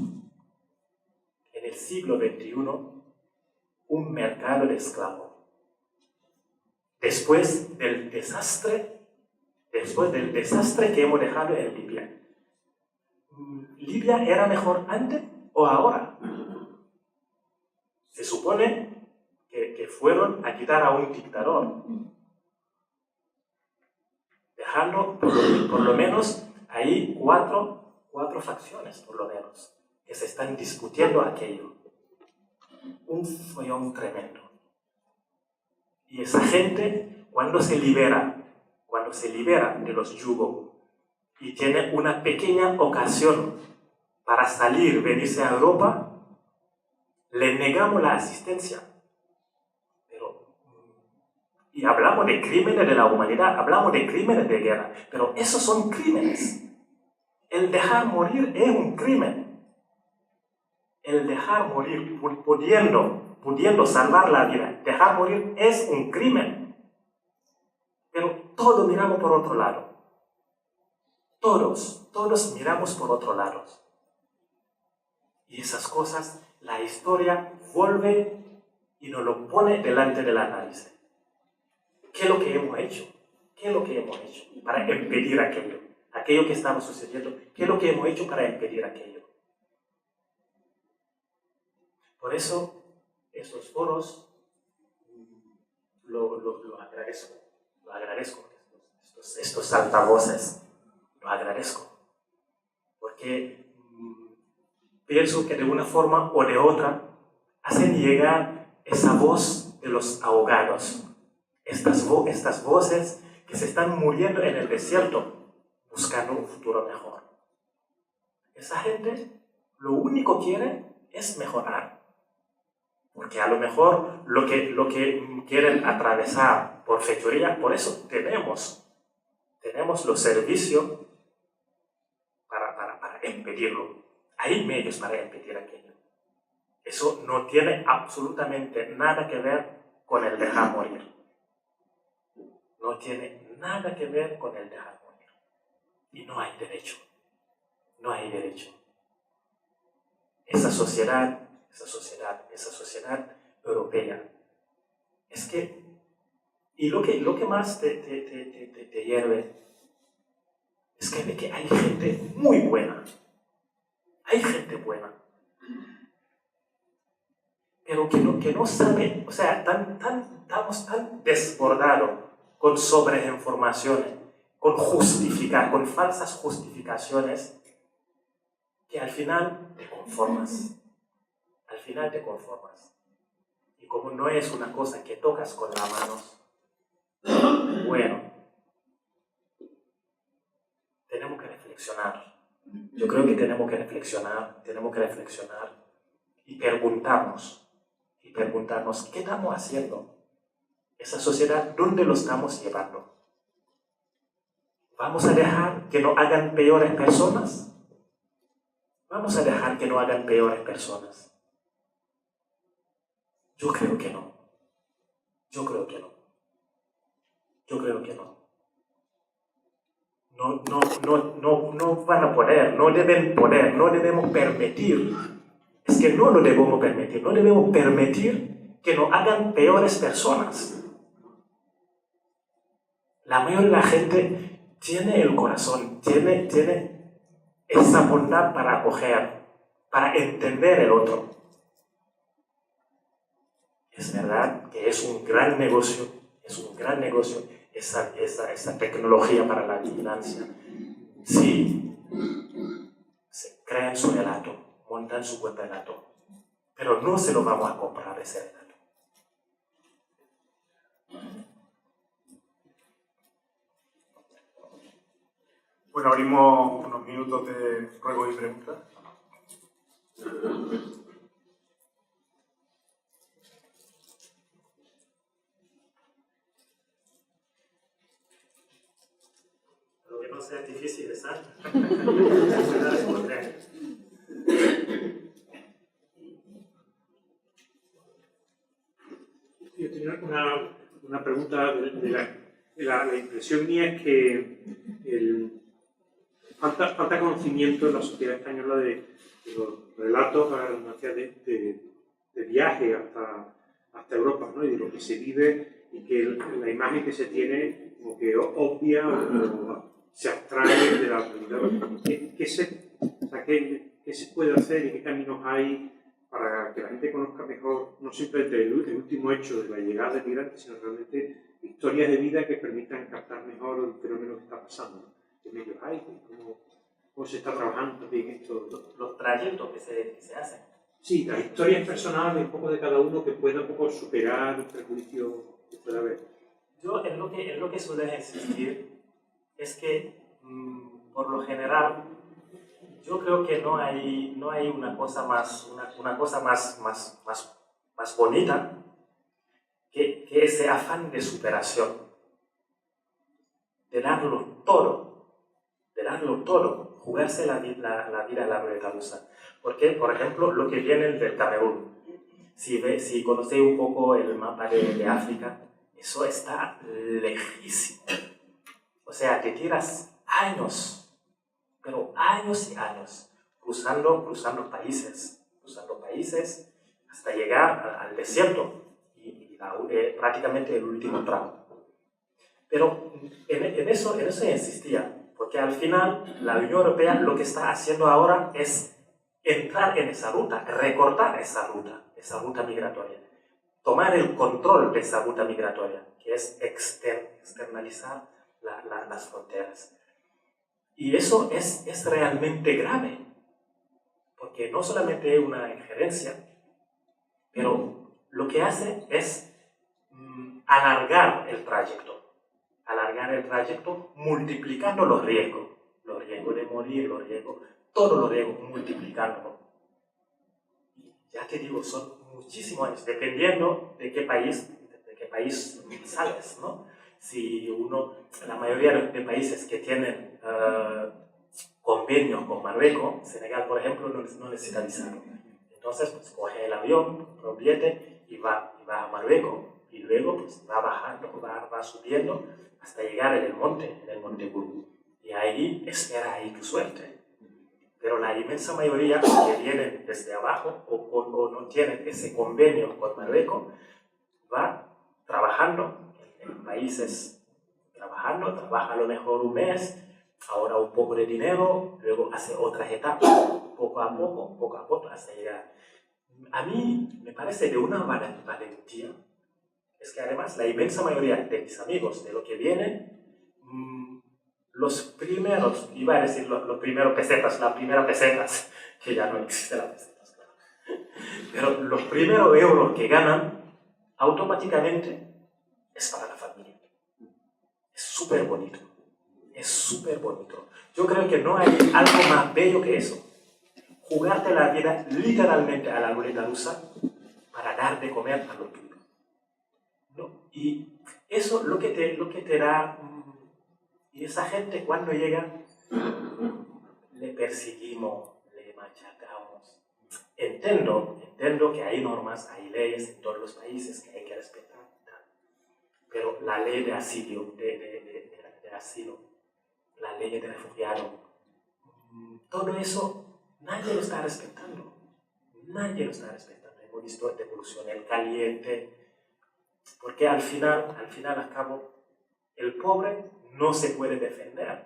C: En el siglo XXI, un mercado de esclavos. Después del desastre que hemos dejado en Libia. ¿Libia era mejor antes o ahora? Se supone que fueron a quitar a un dictador, dejando por lo menos ahí cuatro facciones, por lo menos, que se están discutiendo aquello. Un follón tremendo. Y esa gente, cuando se libera de los yugos y tiene una pequeña ocasión para salir, venirse a Europa, le negamos la asistencia. Y hablamos de crímenes de la humanidad, hablamos de crímenes de guerra, pero esos son crímenes. El dejar morir es un crimen. El dejar morir, pudiendo salvar la vida, dejar morir es un crimen. Pero todos miramos por otro lado. Todos miramos por otro lado. Y esas cosas, la historia vuelve y nos lo pone delante de la nariz. ¿Qué es lo que hemos hecho? Para impedir aquello? Aquello que estaba sucediendo, ¿qué es lo que hemos hecho para impedir aquello? Por eso, esos foros lo agradezco, estos altavoces, lo agradezco, porque pienso que de una forma o de otra hacen llegar esa voz de los ahogados, estas voces que se están muriendo en el desierto buscando un futuro mejor. Esa gente lo único que quiere es mejorar. Porque a lo mejor lo que quieren atravesar por fechoría, por eso tenemos los servicios para impedirlo. Hay medios para impedir aquello. Eso no tiene absolutamente nada que ver con el dejar morir. No tiene nada que ver con el dejar morir. Y no hay derecho. Esa sociedad europea. Es que, y lo que más te hierve, es que ve que hay gente muy buena. Hay gente buena. Pero que no sabe, o sea, estamos tan desbordados con sobreinformaciones, con falsas justificaciones, que al final te conformas. Y como no es una cosa que tocas con las manos, bueno, tenemos que reflexionar. Yo creo que tenemos que reflexionar y preguntarnos, ¿qué estamos haciendo? Esa sociedad, ¿dónde lo estamos llevando? ¿Vamos a dejar que nos hagan peores personas? Yo creo que no. No van a poder, no debemos permitir. Es que no lo debemos permitir. No debemos permitir que nos hagan peores personas. La mayoría de la gente tiene el corazón, tiene esa bondad para acoger, para entender el otro. Es verdad que es un gran negocio esa tecnología para la vigilancia. Sí, se crean su relato, montan su buen relato, pero no se lo vamos a comprar ese relato.
A: Bueno, abrimos unos minutos de ruegos y preguntas.
C: Lo que no sea difícil, ¿sabes?
D: Yo tenía una pregunta la impresión mía es que falta conocimiento en la sociedad española de los relatos, a la redundancia, de viaje hasta Europa, ¿no? Y de lo que se vive y que la imagen que se tiene como que obvia o se abstrae de la realidad. ¿Qué se puede hacer y qué caminos hay para que la gente conozca mejor, no simplemente el último hecho de la llegada de migrantes, sino realmente historias de vida que permitan captar mejor el fenómeno que está pasando? ¿Qué medios hay? ¿Cómo se está trabajando también esto?
C: Los trayectos que se hacen.
D: Sí, las historias personales, un poco de cada uno que pueda un poco superar el prejuicio que pueda haber.
C: Yo en lo que suele insistir es que, por lo general, yo creo que no hay una cosa más bonita que ese afán de superación, de darlo todo, jugarse la vida a la ruleta rusa. Porque, por ejemplo, lo que viene del Camerún, si conocéis un poco el mapa de África, eso está lejísimo. O sea, te tiras años, pero años y años, cruzando países hasta llegar al desierto y prácticamente el último tramo. Pero en eso insistía, porque al final la Unión Europea lo que está haciendo ahora es entrar en esa ruta, recortar esa ruta migratoria, tomar el control de esa ruta migratoria, que es externalizar las fronteras. Y eso es realmente grave, porque no solamente es una injerencia, pero lo que hace es alargar el trayecto multiplicando los riesgos de morir, todos los riesgos, multiplicándolo. Y ya te digo, son muchísimos años, dependiendo de qué país sales, ¿no? Si la mayoría de países que tienen convenios con Marruecos, Senegal, por ejemplo, no necesita visado. Entonces, pues coge el avión, compra un billete y va a Marruecos. Y luego pues, va bajando, va subiendo hasta llegar en el monte Guru. Y ahí espera ahí tu suerte. Pero la inmensa mayoría que vienen desde abajo o no tienen ese convenio con Marruecos, va trabajando en países, trabaja a lo mejor un mes, ahora un poco de dinero, luego hace otras etapas, poco a poco, hasta llegar. A mí me parece de una valentía. Es que además la inmensa mayoría de mis amigos de lo que vienen, los primeros, iba a decir los primeros pesetas, las primeras pesetas, que ya no existen las pesetas, claro. Pero los primeros euros que ganan, automáticamente es para la familia. Es súper bonito. Yo creo que no hay algo más bello que eso. Jugarte la vida literalmente a la ruleta rusa para dar de comer a los tuyos. ¿No? Y eso lo que te da, y esa gente cuando llega, le perseguimos, le machacamos. Entiendo que hay normas, hay leyes en todos los países que hay que respetar, pero la ley de asilo, la ley de refugiado, todo eso nadie lo está respetando. Hemos visto devolución el caliente. Porque al final, al cabo, el pobre no se puede defender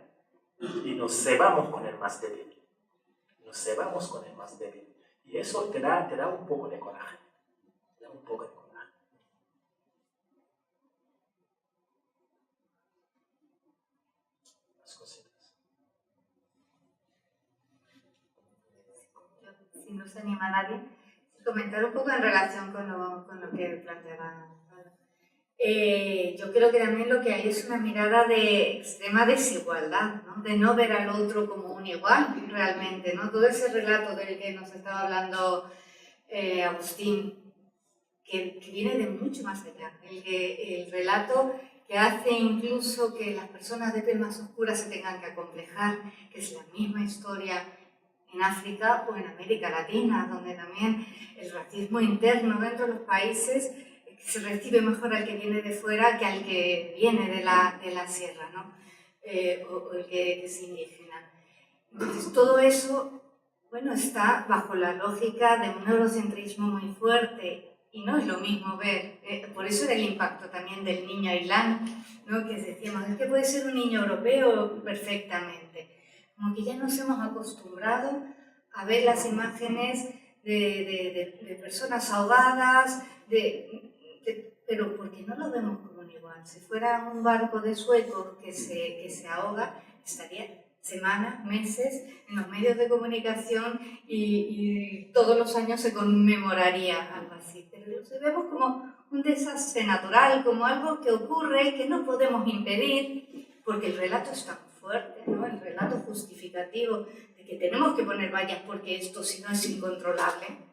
C: y nos cebamos con el más débil. nos cebamos con el más débil. Y eso te da un poco de coraje. Te da un poco de coraje. Las cositas.
B: Si no se anima nadie, comentar un poco en relación con lo que planteaba. Yo creo que también lo que hay es una mirada de extrema desigualdad, ¿no? De no ver al otro como un igual realmente, ¿no? Todo ese relato del que nos estaba hablando Agustín, que viene de mucho más allá. El relato que hace incluso que las personas de piel más oscura se tengan que acomplejar, que es la misma historia en África o en América Latina, donde también el racismo interno dentro de los países se recibe mejor al que viene de fuera que al que viene de la sierra, ¿no? O el que es indígena. Entonces, todo eso, bueno, está bajo la lógica de un eurocentrismo muy fuerte y no es lo mismo ver, por eso era el impacto también del niño Ailán, ¿no? Que decíamos, es que puede ser un niño europeo perfectamente, como que ya nos hemos acostumbrado a ver las imágenes de personas ahogadas, pero porque no lo vemos como un igual. Si fuera un barco de suecos que se ahoga, estaría semanas, meses en los medios de comunicación y todos los años se conmemoraría algo así. Pero lo vemos como un desastre natural, como algo que ocurre y que no podemos impedir, porque el relato es tan fuerte, ¿no? El relato justificativo de que tenemos que poner vallas porque esto si no es incontrolable.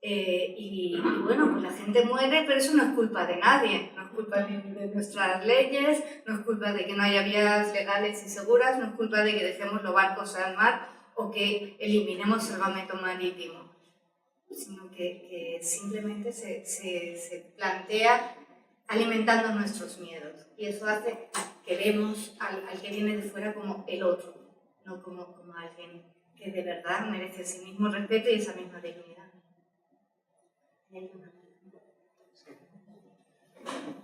B: Y bueno, pues la gente muere, pero eso no es culpa de nadie, no es culpa de nuestras leyes, no es culpa de que no haya vías legales y seguras, no es culpa de que dejemos los barcos al mar o que eliminemos el salvamento marítimo, sino que simplemente se plantea alimentando nuestros miedos, y eso hace que vemos al que viene de fuera como el otro, no como alguien que de verdad merece ese mismo respeto y esa misma dignidad.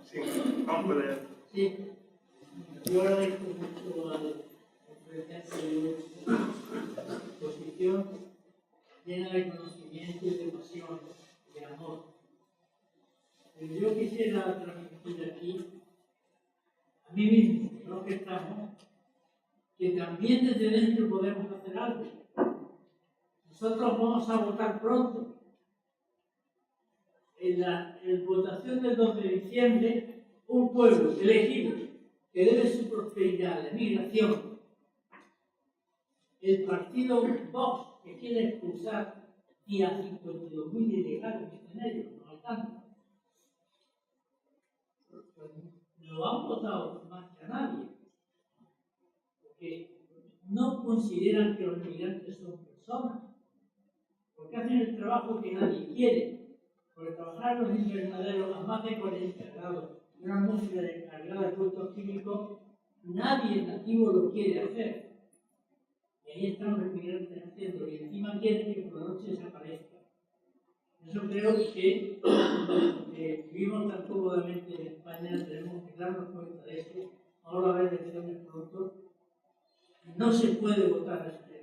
A: Sí, vamos a leer.
E: Sí, yo agradezco mucho al ofrecerse una exposición llena de conocimiento y de pasión, de amor. Pero yo quisiera transmitir aquí, a mí mismo, los que estamos, que también desde dentro podemos hacer algo. Nosotros vamos a votar pronto. En la votación del 2 de diciembre, un pueblo elegido que debe su prosperidad a la migración, el partido Vox, que quiere expulsar y a 52.000 ilegales que están ellos, no alcanza. Pues no han votado más que a nadie, porque no consideran que los migrantes son personas, porque hacen el trabajo que nadie quiere. Porque trabajar en los invernaderos a más de 40 grados, una atmósfera cargada de productos químicos, nadie nativo lo quiere hacer. Y ahí están los inmigrantes haciendo, y encima quieren que por la noche desaparezca. Eso creo que vivimos tan cómodamente en España, tenemos que darnos cuenta de eso. Ahora va a haber elecciones pronto. No se puede votar a esa gente.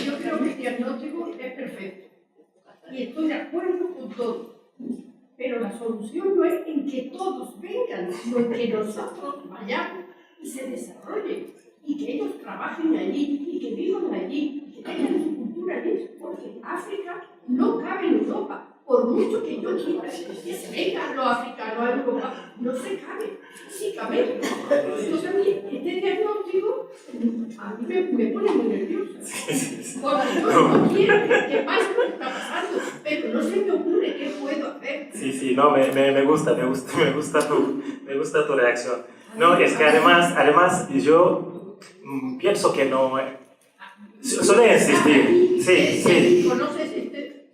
F: Yo creo que el diagnóstico es perfecto y estoy de acuerdo con todo, pero la solución no es en que todos vengan, sino en que nosotros vayamos y se desarrollen y que ellos trabajen allí y que vivan allí y que tengan su cultura allí, porque África no cabe en Europa. Por mucho que yo quiera que se vengan los africanos a Europa, no se cabe, sí cabe. Entonces a mí este diagnóstico a mí me pone muy nerviosa. Porque yo no quiero que pase lo que está pasando, pero no se me ocurre qué puedo hacer.
C: Sí, no, me gusta tu reacción. No, es que además yo pienso que no... Suele insistir, sí.
F: ¿Conoces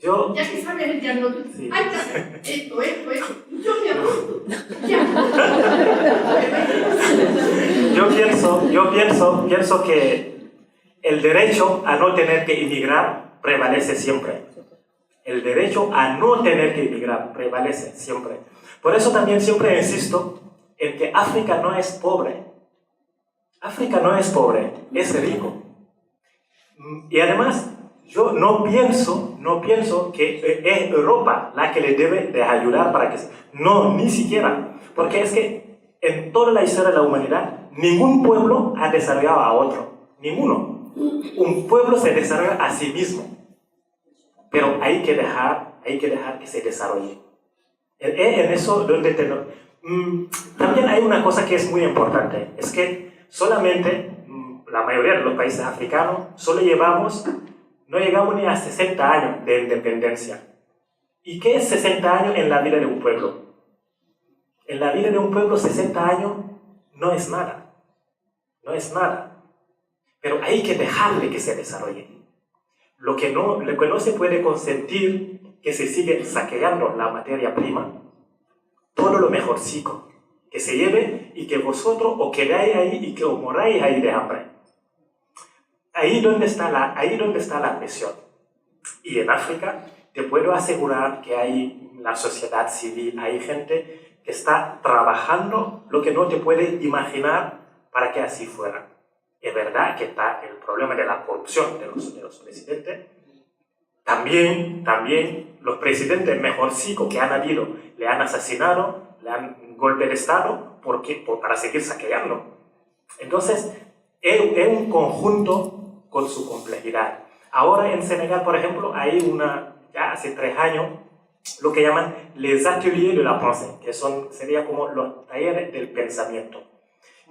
C: Yo,
F: ya que sabes el diagnóstico,
C: sí.
F: hay que hacer esto, yo me apunto, ya.
C: Yo pienso que el derecho a no tener que inmigrar prevalece siempre. El derecho a no tener que inmigrar prevalece siempre. Por eso también siempre insisto en que África no es pobre. África no es pobre, es rico. Y además, yo no pienso que es Europa la que le debe de ayudar para que... No, ni siquiera. Porque es que en toda la historia de la humanidad, ningún pueblo ha desarrollado a otro. Ninguno. Un pueblo se desarrolla a sí mismo. Pero hay que dejar que se desarrolle. En eso donde también hay una cosa que es muy importante. Es que solamente la mayoría de los países africanos no llegamos ni a 60 años de independencia. ¿Y qué es 60 años en la vida de un pueblo? En la vida de un pueblo 60 años no es nada. No es nada. Pero hay que dejarle que se desarrolle. Lo que no se puede consentir que se sigue saqueando la materia prima, todo lo mejorcico, que se lleve y que vosotros os quedáis ahí y que os moráis ahí de hambre. Ahí donde está la presión. Y en África te puedo asegurar que hay la sociedad civil, hay gente que está trabajando lo que no te puedes imaginar para que así fuera. Es verdad que está el problema de la corrupción de los presidentes. También los presidentes mejorcicos que han habido le han asesinado, le han golpe de Estado para seguir saqueando. Entonces, es un conjunto con su complejidad. Ahora en Senegal, por ejemplo, hay ya hace 3 años, lo que llaman les ateliers de la pensée, que sería como los talleres del pensamiento,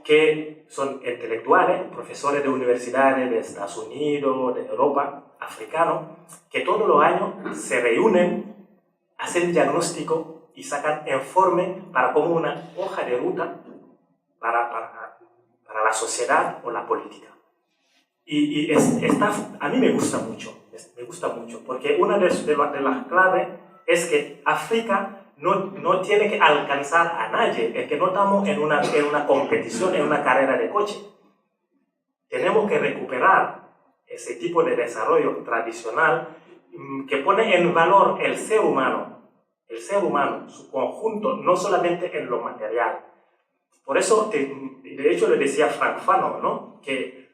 C: que son intelectuales, profesores de universidades de Estados Unidos, de Europa, africanos, que todos los años se reúnen, hacen diagnóstico y sacan informe para como una hoja de ruta para la sociedad o la política. Y a mí me gusta mucho, porque una de las claves es que África no tiene que alcanzar a nadie, es que no estamos en una competición, en una carrera de coche. Tenemos que recuperar ese tipo de desarrollo tradicional que pone en valor el ser humano, su conjunto, no solamente en lo material. Por eso, de hecho, le decía Frank Fanon, ¿no? Que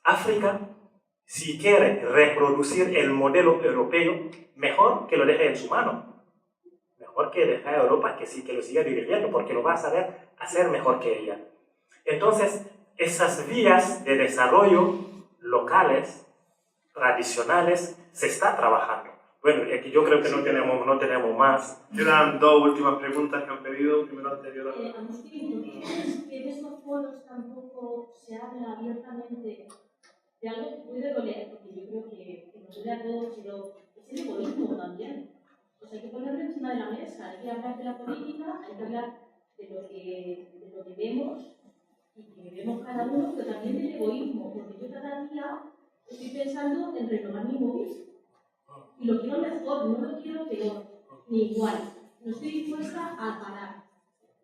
C: África, si quiere reproducir el modelo europeo, mejor que lo deje en su mano. Mejor que deje a Europa que lo siga dirigiendo, porque lo va a saber hacer mejor que ella. Entonces, esas vías de desarrollo locales, tradicionales, se está trabajando. Bueno, aquí yo creo que no tenemos más.
A: Quedan 2 últimas preguntas que han pedido. Primero anterior a...
G: Agustín, ¿crees que en estos foros tampoco se habla abiertamente de algo que puede doler? Porque yo creo que nos duele a todos, pero es el egoísmo también. O sea, hay que ponerlo encima de la mesa, hay que hablar de la política, hay que hablar de lo que vemos y que vemos cada uno, pero también del egoísmo, porque yo cada día estoy pensando en renovar mi móvil. Y lo quiero mejor, no lo quiero peor, ni igual. No estoy dispuesta a parar.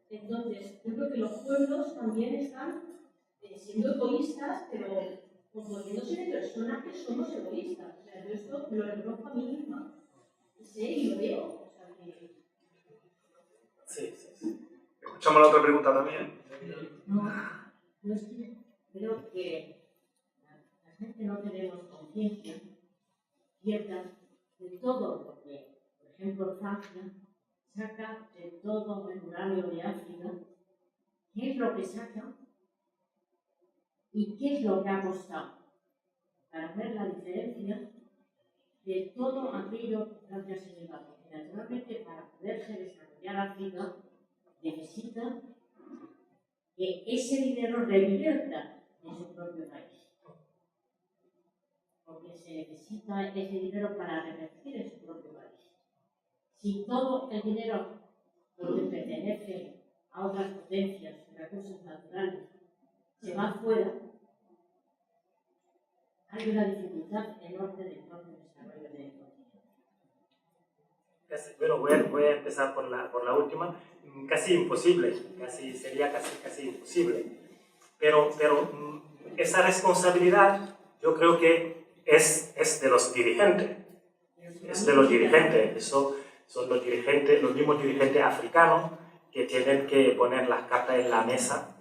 G: Entonces, yo creo que los pueblos también están siendo egoístas, pero componiéndose de personas que somos egoístas. O sea, yo esto lo reconozco a mí misma. Y sé y lo veo. O sea, que...
C: Sí.
A: Escuchamos la otra pregunta también.
H: No es que creo que la gente no tenemos conciencia cierta de todo lo que, por ejemplo, Francia saca de todo el uranio de África, qué es lo que saca y qué es lo que ha costado, para ver la diferencia de todo aquello que Francia se lleva. Porque naturalmente para poderse desarrollar África necesita que ese dinero revierta en su propio país. Porque se necesita ese dinero para revertir en su propio país. Si todo el dinero que pertenece a otras potencias, recursos naturales, se va afuera, hay una dificultad enorme del propio desarrollo del continente.
C: Bueno, voy a empezar por la última. Casi imposible, sería casi imposible. Pero esa responsabilidad yo creo que es de los dirigentes. Eso son los mismos dirigentes africanos que tienen que poner las cartas en la mesa,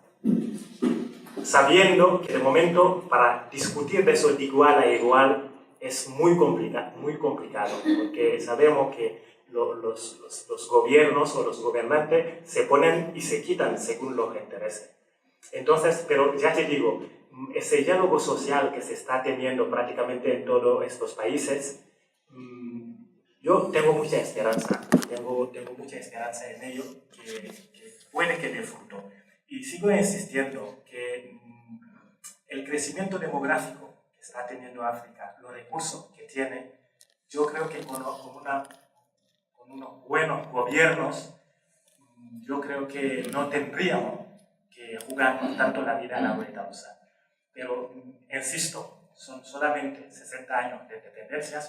C: sabiendo que de momento para discutir de eso de igual a igual es muy complicado, porque sabemos que los gobiernos o los gobernantes se ponen y se quitan según los intereses. Entonces, pero ya te digo, ese diálogo social que se está teniendo prácticamente en todos estos países, yo tengo mucha esperanza, tengo mucha esperanza en ello, que puede que dé fruto. Y sigo insistiendo que el crecimiento demográfico que está teniendo África, los recursos que tiene, yo creo que con unos buenos gobiernos, yo creo que no tendríamos que jugarnos tanto la vida a la vuelta a usar. Pero, insisto, son solamente 60 años de dependencias.